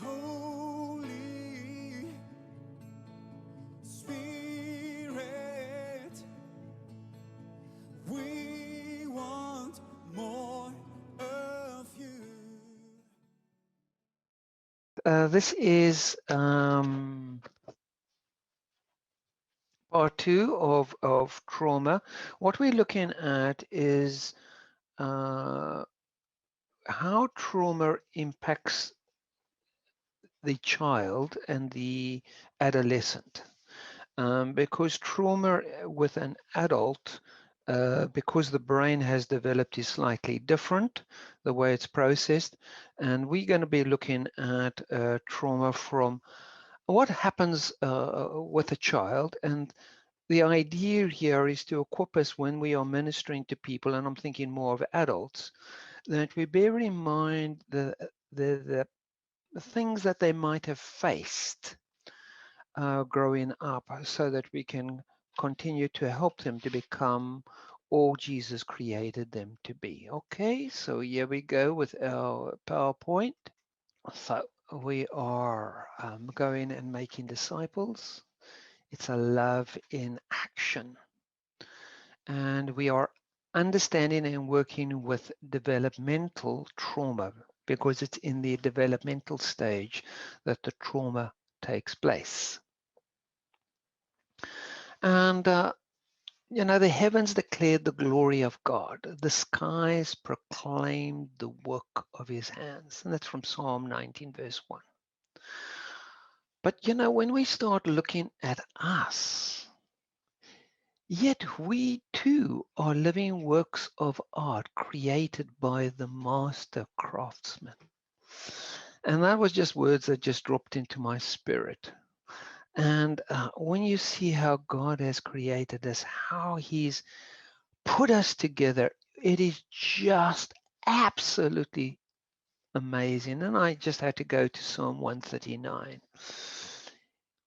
Holy Spirit, we want more of you. This is part two of trauma. What we're looking at is uh, how trauma impacts the child and the adolescent. Because trauma with an adult, because the brain has developed, is slightly different, the way it's processed. And we're going to be looking at trauma from what happens with a child. And the idea here is to equip us when we are ministering to people, and I'm thinking more of adults, that we bear in mind the things that they might have faced growing up, so that we can continue to help them to become all Jesus created them to be. Okay, so here we go with our PowerPoint. So we are going and making disciples. It's a love in action. And we are understanding and working with developmental trauma, because it's in the developmental stage that the trauma takes place. And the heavens declared the glory of God. The skies proclaimed the work of his hands. And that's from Psalm 19, verse 1. But when we start looking at us, yet we too are living works of art created by the master craftsman. And that was just words that just dropped into my spirit. And when you see how God has created us, how he's put us together, it is just absolutely amazing. And I just had to go to Psalm 139.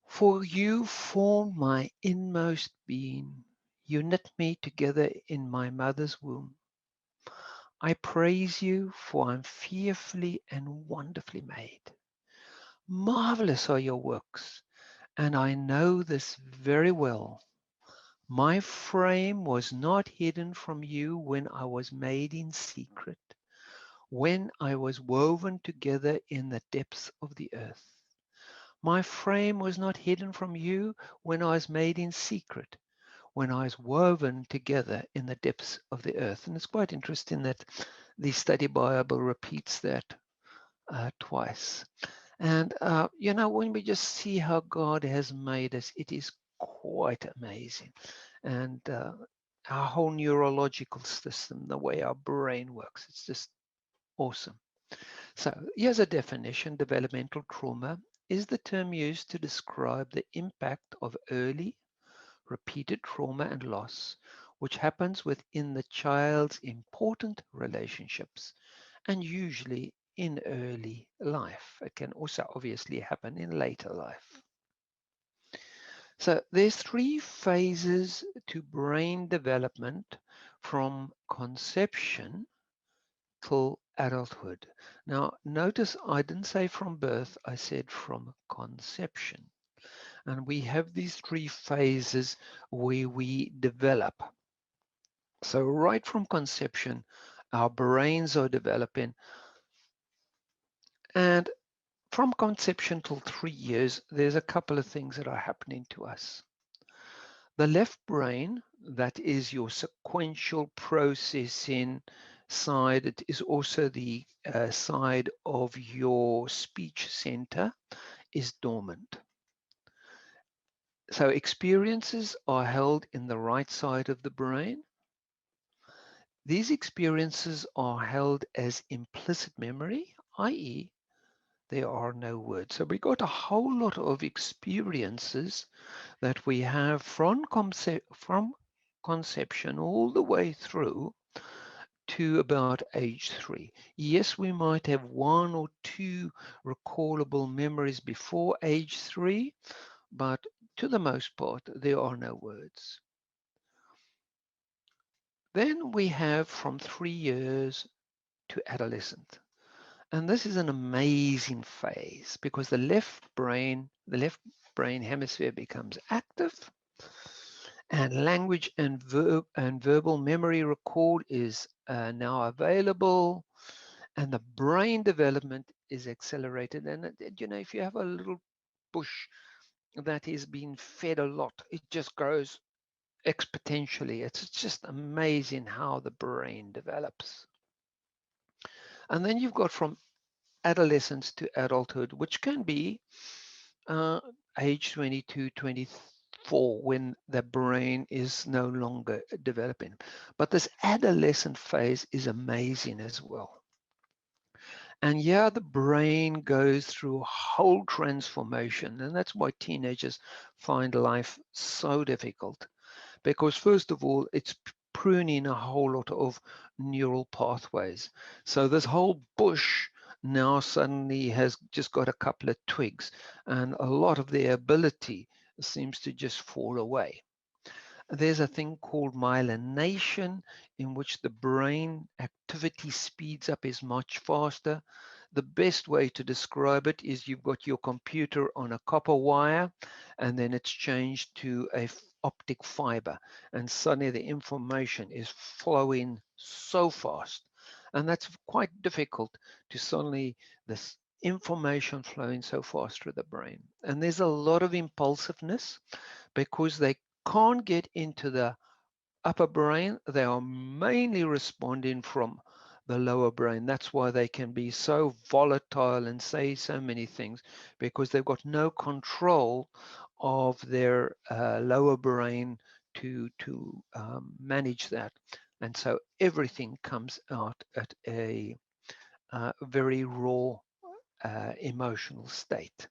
For you formed my inmost being. You knit me together in my mother's womb. I praise you, for I'm fearfully and wonderfully made. Marvelous are your works, and I know this very well. My frame was not hidden from you when I was made in secret, when I was woven together in the depths of the earth. My frame was not hidden from you when I was made in secret, when I was woven together in the depths of the earth. And it's quite interesting that the Study Bible repeats that twice. And, when we just see how God has made us, it is quite amazing. And our whole neurological system, the way our brain works, it's just awesome. So here's a definition. Developmental trauma is the term used to describe the impact of early, repeated trauma and loss, which happens within the child's important relationships and usually in early life. It can also obviously happen in later life. So there's three phases to brain development from conception till adulthood. Now, notice I didn't say from birth, I said from conception. And we have these three phases where we develop. So right from conception, our brains are developing. And from conception till 3 years, there's a couple of things that are happening to us. The left brain, that is your sequential processing side, it is also the side of your speech center, is dormant. So experiences are held in the right side of the brain. These experiences are held as implicit memory, i.e., there are no words. So we got a whole lot of experiences that we have from conception all the way through to about age 3. Yes, we might have one or two recallable memories before age 3, but to the most part, there are no words. Then we have from 3 years to adolescent. And this is an amazing phase because the left brain hemisphere becomes active, and language and verbal memory record is now available, and the brain development is accelerated. And if you have a little bush that is being fed a lot, it just grows exponentially. It's just amazing how the brain develops. And then you've got from adolescence to adulthood, which can be uh, age 22, 24, when the brain is no longer developing. But this adolescent phase is amazing as well. And yeah, the brain goes through a whole transformation. And that's why teenagers find life so difficult. Because first of all, it's pruning a whole lot of neural pathways. So this whole bush now suddenly has just got a couple of twigs, and a lot of their ability seems to just fall away. There's a thing called myelination, in which the brain activity speeds up is much faster. The best way to describe it is you've got your computer on a copper wire, and then it's changed to a optic fiber, and suddenly the information is flowing so fast. And that's quite difficult to suddenly this information flowing so fast through the brain. And there's a lot of impulsiveness because they can't get into the upper brain. They are mainly responding from the lower brain. That's why they can be so volatile and say so many things, because they've got no control of their lower brain to manage that. And so everything comes out at a very raw emotional state.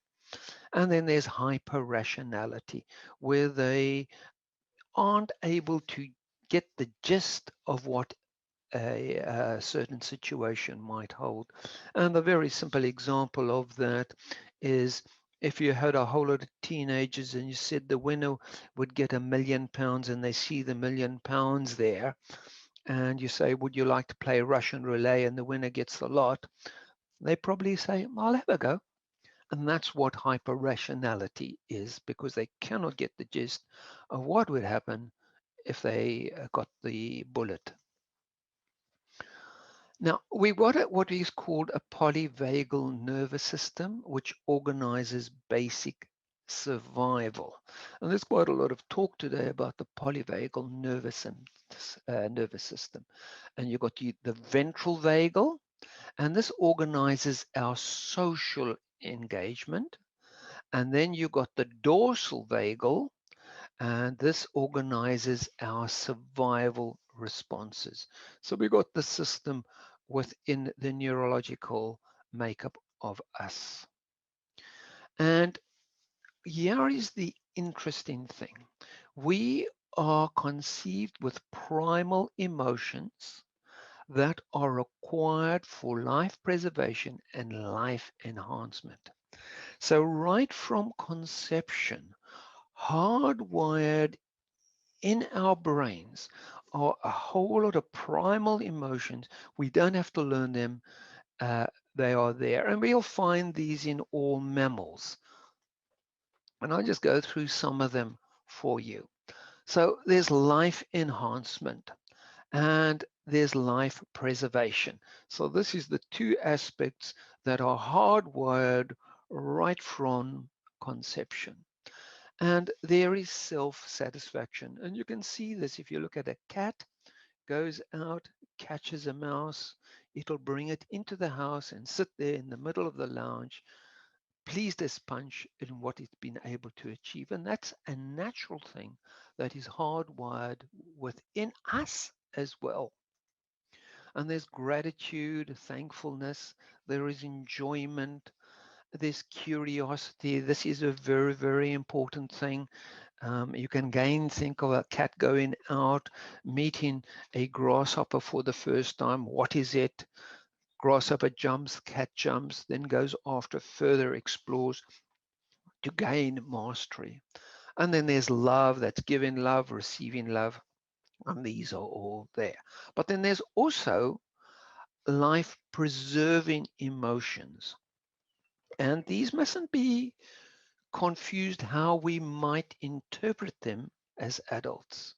And then there's hyper rationality, where they aren't able to get the gist of what a certain situation might hold. And a very simple example of that is, if you had a whole lot of teenagers and you said the winner would get £1 million, and they see the £1 million there, and you say, would you like to play Russian roulette, and the winner gets the lot, they probably say, I'll have a go. And that's what hyper rationality is, because they cannot get the gist of what would happen if they got the bullet. Now, we've got what is called a polyvagal nervous system, which organizes basic survival. And there's quite a lot of talk today about the polyvagal nervous system. And you've got the ventral vagal, and this organizes our social engagement. And then you've got the dorsal vagal, and this organizes our survival responses. So we got the system within the neurological makeup of us. And here is the interesting thing. We are conceived with primal emotions that are required for life preservation and life enhancement. So right from conception, hardwired in our brains are a whole lot of primal emotions. We don't have to learn them. Uh, they are there. And we'll find these in all mammals. And I'll just go through some of them for you. So there's life enhancement and there's life preservation. So this is the two aspects that are hardwired right from conception. And there is self-satisfaction. And you can see this if you look at a cat, goes out, catches a mouse, it'll bring it into the house and sit there in the middle of the lounge, pleased as punch in what it's been able to achieve. And that's a natural thing that is hardwired within us as well. And there's gratitude, thankfulness, there is enjoyment, there's curiosity. This is a very, very important thing. You can again think of a cat going out, meeting a grasshopper for the first time. What is it? Grasshopper jumps, cat jumps, then goes after, further explores to gain mastery. And then there's love, that's giving love, receiving love, and these are all there. But then there's also life preserving emotions. And these mustn't be confused how we might interpret them as adults.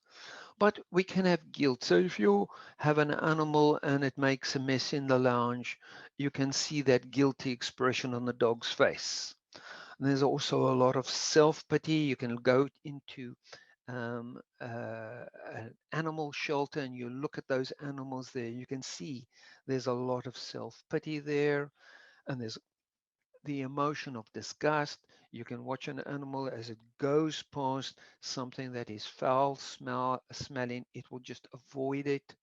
But we can have guilt. So if you have an animal and it makes a mess in the lounge, you can see that guilty expression on the dog's face. And there's also a lot of self-pity. You can go into an animal shelter and you look at those animals there, you can see there's a lot of self-pity there, and there's the emotion of disgust. You can watch an animal as it goes past something that is foul smelling, it will just avoid it.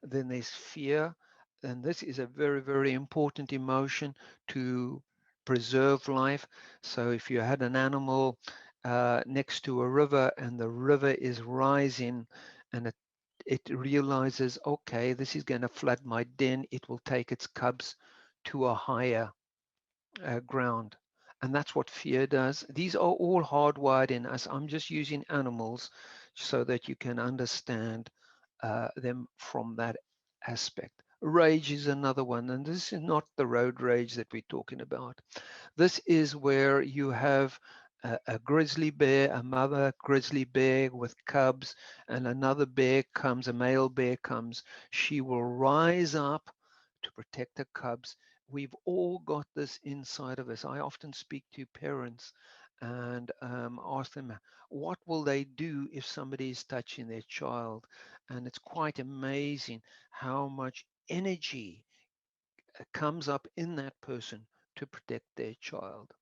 Then there's fear, and this is a very, very important emotion to preserve life. So if you had an animal next to a river and the river is rising and it realizes, okay, this is going to flood my den, it will take its cubs to a higher ground. And that's what fear does. These are all hardwired in us. I'm just using animals so that you can understand them from that aspect. Rage is another one, and this is not the road rage that we're talking about. This is where you have a grizzly bear, a mother grizzly bear with cubs, and another bear comes, a male bear comes. She will rise up to protect her cubs. We've all got this inside of us. I often speak to parents and ask them, what will they do if somebody is touching their child? And it's quite amazing how much energy comes up in that person to protect their child.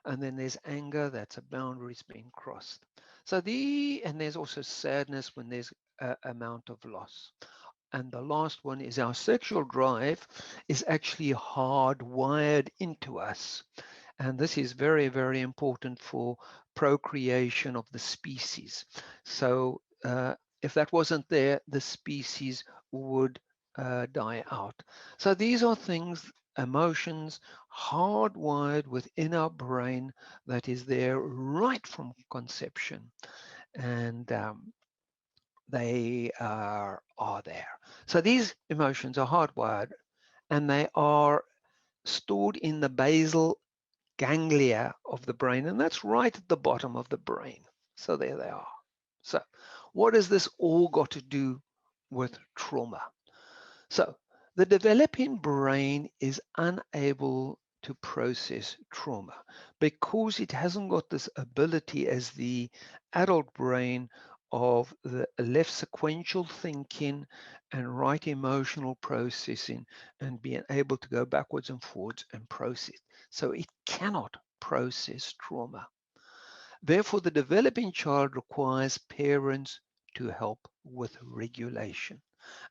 And then there's anger, that's a boundaries being crossed. And there's also sadness when there's a amount of loss. And the last one is our sexual drive is actually hardwired into us. And this is very, very important for procreation of the species. So if that wasn't there, the species would die out. So these are things, emotions, hardwired within our brain that is there right from conception. And they are there. So these emotions are hardwired and they are stored in the basal ganglia of the brain, and that's right at the bottom of the brain. So there they are. So what has this all got to do with trauma? So the developing brain is unable to process trauma because it hasn't got this ability as the adult brain of the left sequential thinking and right emotional processing and being able to go backwards and forwards and process. So it cannot process trauma. Therefore, the developing child requires parents to help with regulation.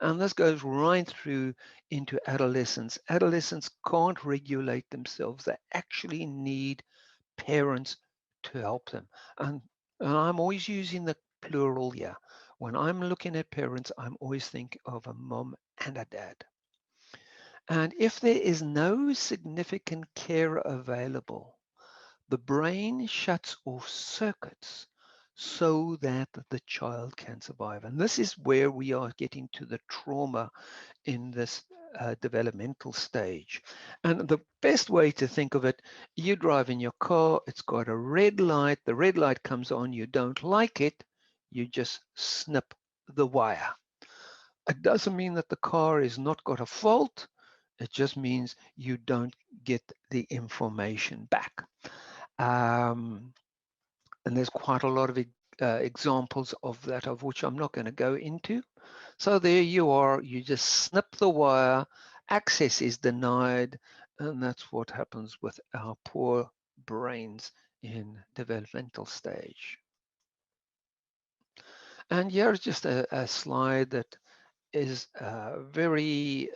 And this goes right through into adolescence. Adolescents can't regulate themselves. They actually need parents to help them. And I'm always using the plural here. When I'm looking at parents, I'm always thinking of a mom and a dad. And if there is no significant care available, the brain shuts off circuits so that the child can survive. And this is where we are getting to the trauma in this developmental stage. And the best way to think of it, you drive in your car, it's got a red light, the red light comes on, you don't like it, you just snip the wire. It doesn't mean that the car is not got a fault, it just means you don't get the information back. Um, and there's quite a lot of examples of that, of which I'm not going to go into. So there you are, you just snip the wire, access is denied, and that's what happens with our poor brains in developmental stage. And here's just a slide that is very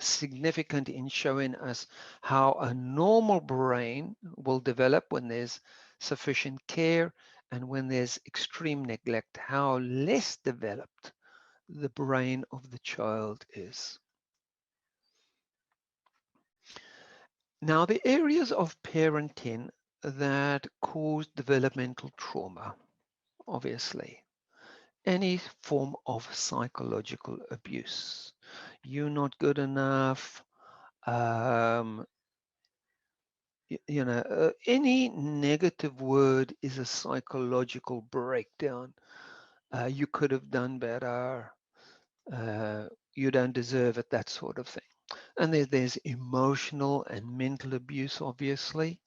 significant in showing us how a normal brain will develop when there's sufficient care and when there's extreme neglect, how less developed the brain of the child is. Now, the areas of parenting that cause developmental trauma, obviously, any form of psychological abuse. you're not good enough, um, any negative word is a psychological breakdown. You could have done better. Uh, you don't deserve it, that sort of thing. And there's emotional and mental abuse, obviously.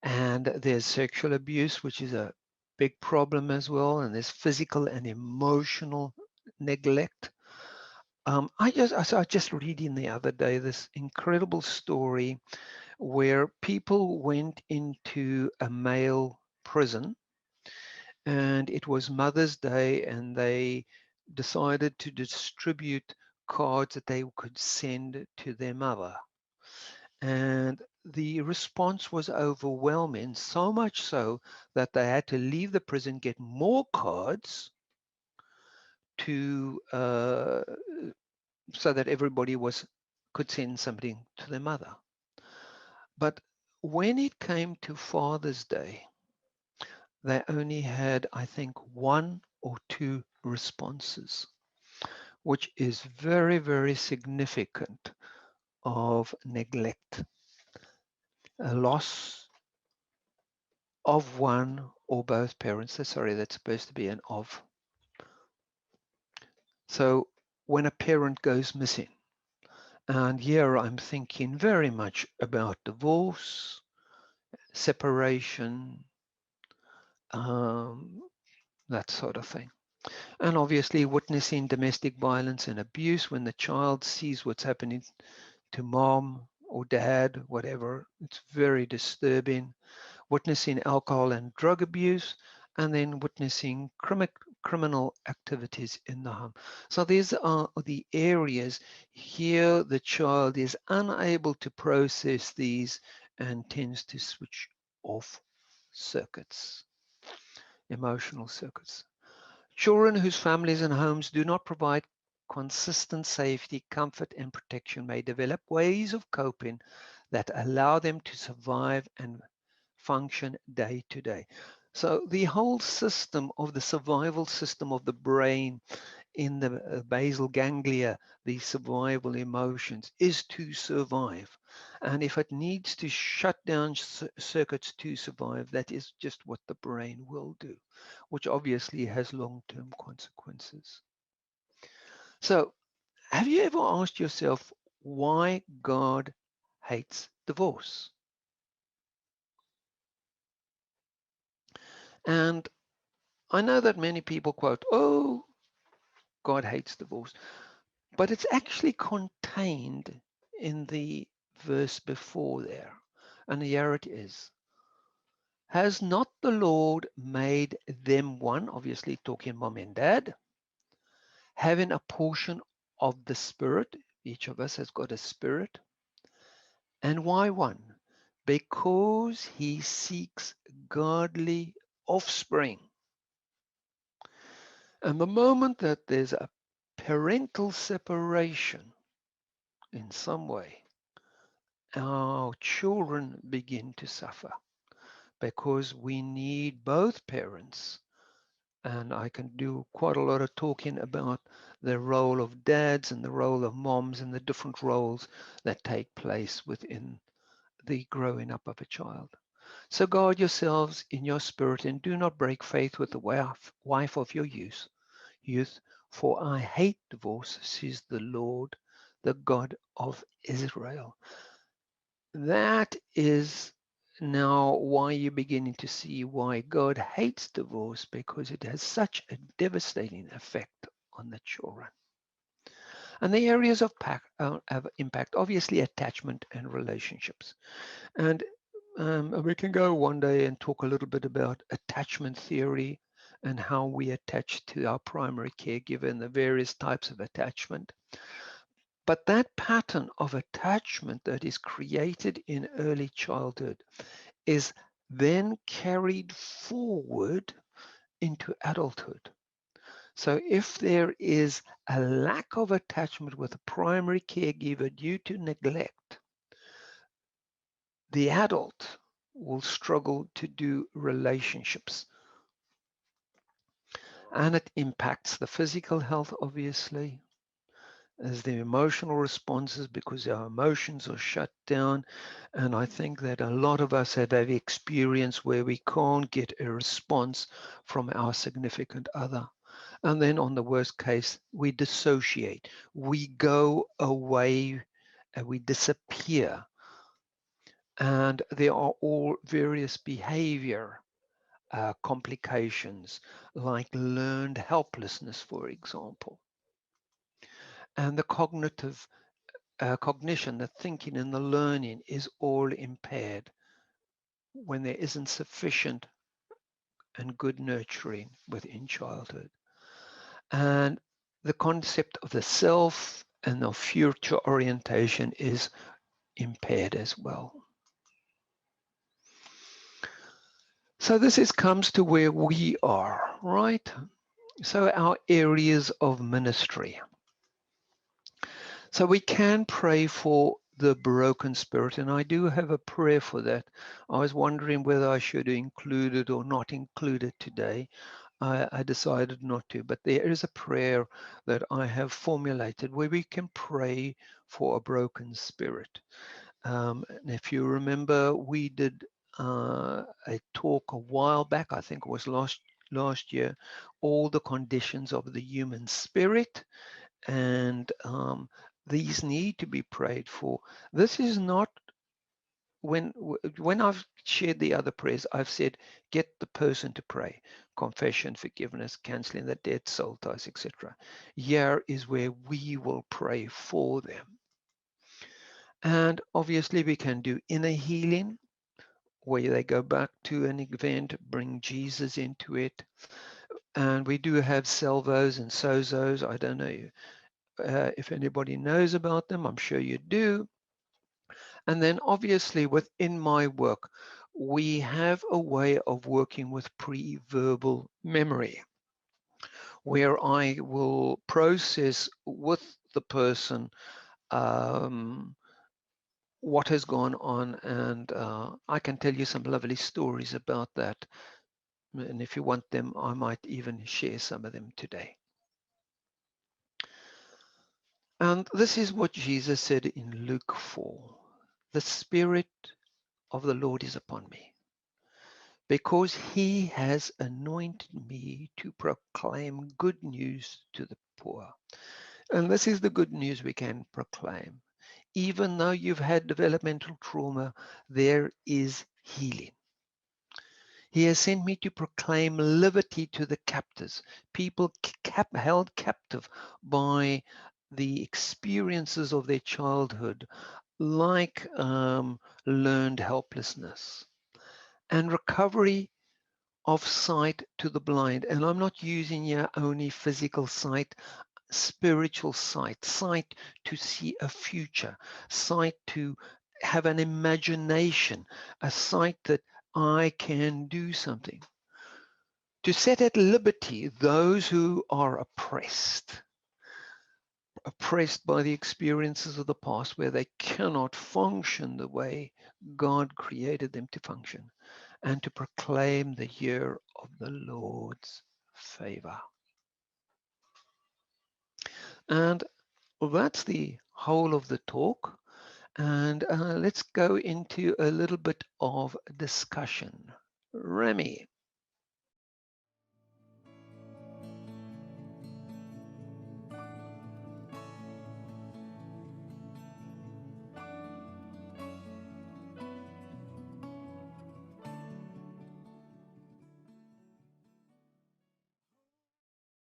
And there's sexual abuse, which is a big problem as well. And there's physical and emotional neglect. I just reading the other day this incredible story where people went into a male prison, and it was Mother's Day, and they decided to distribute cards that they could send to their mother. And the response was overwhelming, so much so that they had to leave the prison, get more cards to so that everybody could send something to their mother. But when it came to Father's Day, they only had, I think, one or two responses, which is very, very significant of neglect, a loss of one or both parents. Sorry, that's supposed to be an of. So when a parent goes missing, and here I'm thinking very much about divorce, separation, um, that sort of thing. And obviously witnessing domestic violence and abuse when the child sees what's happening to mom or dad, whatever, it's very disturbing. Witnessing alcohol and drug abuse, and then witnessing criminal activities in the home. So these are the areas here the child is unable to process these and tends to switch off circuits, emotional circuits. Children whose families and homes do not provide consistent safety, comfort, and protection may develop ways of coping that allow them to survive and function day to day. So the whole system of the survival system of the brain in the basal ganglia, the survival emotions, is to survive. And if it needs to shut down circuits to survive, that is just what the brain will do, which obviously has long-term consequences. So have you ever asked yourself why God hates divorce? And I know that many people quote, oh, God hates divorce, but it's actually contained in the verse before there. And here it is. Has not the Lord made them one? Obviously talking mom and dad, having a portion of the Spirit. Each of us has got a spirit. And why one? Because he seeks godly offspring. And the moment that there's a parental separation in some way, our children begin to suffer because we need both parents. And I can do quite a lot of talking about the role of dads and the role of moms and the different roles that take place within the growing up of a child. So guard yourselves in your spirit and do not break faith with the wife of your youth, for I hate divorce, says the Lord, the God of Israel. That is now why you're beginning to see why God hates divorce, because it has such a devastating effect on the children. And the areas of impact, obviously attachment and relationships. And we can go one day and talk a little bit about attachment theory and how we attach to our primary caregiver and the various types of attachment. But that pattern of attachment that is created in early childhood is then carried forward into adulthood. So if there is a lack of attachment with a primary caregiver due to neglect, the adult will struggle to do relationships. And it impacts the physical health, obviously, as the emotional responses because our emotions are shut down. And I think that a lot of us have experience where we can't get a response from our significant other. And then on the worst case, we dissociate. We go away and we disappear. And there are all various behavior complications like learned helplessness, for example. And the cognition, the thinking and the learning is all impaired when there isn't sufficient and good nurturing within childhood. And the concept of the self and of future orientation is impaired as well. So comes to where we are, right? So our areas of ministry. So we can pray for the broken spirit, and I do have a prayer for that. I was wondering whether I should include it or not include it today. I decided not to, but there is a prayer that I have formulated where we can pray for a broken spirit. And if you remember, we did a talk a while back, I think it was last year, all the conditions of the human spirit, and these need to be prayed for. This is not when I've shared the other prayers, I've said get the person to pray, confession, forgiveness, canceling the debt, soul ties, etc. Here is where we will pray for them. And obviously we can do inner healing, where they go back to an event, bring Jesus into it. And we do have salvos and sozos. I don't know if anybody knows about them. I'm sure you do. And then obviously within my work, we have a way of working with pre-verbal memory, where I will process with the person um, what has gone on, and I can tell you some lovely stories about that. And if you want them, I might even share some of them today. And this is what Jesus said in Luke 4. The Spirit of the Lord is upon me, because he has anointed me to proclaim good news to the poor. And this is the good news we can proclaim. Even though you've had developmental trauma, there is healing. He has sent me to proclaim liberty to the captives, people held captive by the experiences of their childhood, like learned helplessness, and recovery of sight to the blind. And I'm not using here only physical sight, spiritual sight, sight to see a future, sight to have an imagination, a sight that I can do something. To set at liberty those who are oppressed by the experiences of the past where they cannot function the way God created them to function, and to proclaim the year of the Lord's favor. And that's the whole of the talk. And let's go into a little bit of discussion. Remy.